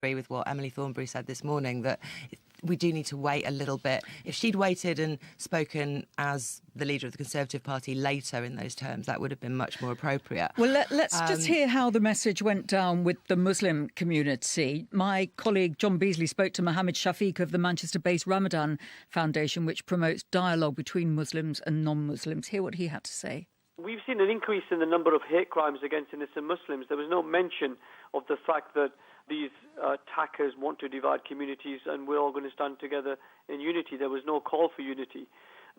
agree with what Emily Thornberry said this morning, that we do need to wait a little bit. If she'd waited and spoken as the leader of the Conservative Party later in those terms, that would have been much more appropriate. Well, let's just hear how the message went down with the Muslim community. My colleague John Beasley spoke to Mohammed Shafiq of the Manchester-based Ramadan Foundation, which promotes dialogue between Muslims and non-Muslims. Hear what he had to say. We've seen an increase in the number of hate crimes against innocent Muslims. There was no mention of the fact that these attackers want to divide communities and we're all going to stand together in unity. There was no call for unity.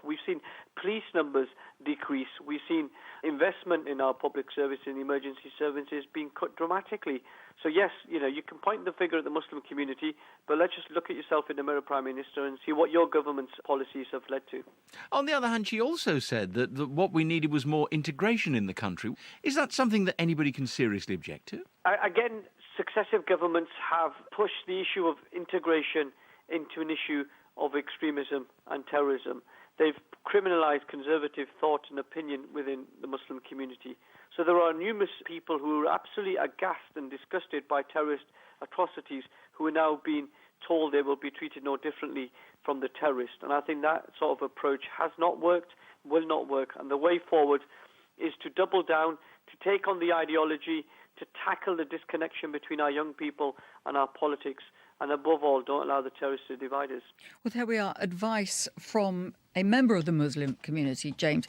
We've seen police numbers decrease. We've seen investment in our public service and emergency services being cut dramatically. So yes, you can point the finger at the Muslim community, but let's just look at yourself in the mirror, Prime Minister, and see what your government's policies have led to. On the other hand, she also said that what we needed was more integration in the country. Is that something that anybody can seriously object to? Again, successive governments have pushed the issue of integration into an issue of extremism and terrorism. They've criminalised conservative thought and opinion within the Muslim community. So there are numerous people who are absolutely aghast and disgusted by terrorist atrocities who are now being told they will be treated no differently from the terrorists. And I think that sort of approach has not worked, will not work. And the way forward is to double down, to take on the ideology, to tackle the disconnection between our young people and our politics, and above all, don't allow the terrorists to divide us. Well, there we are. Advice from a member of the Muslim community, James.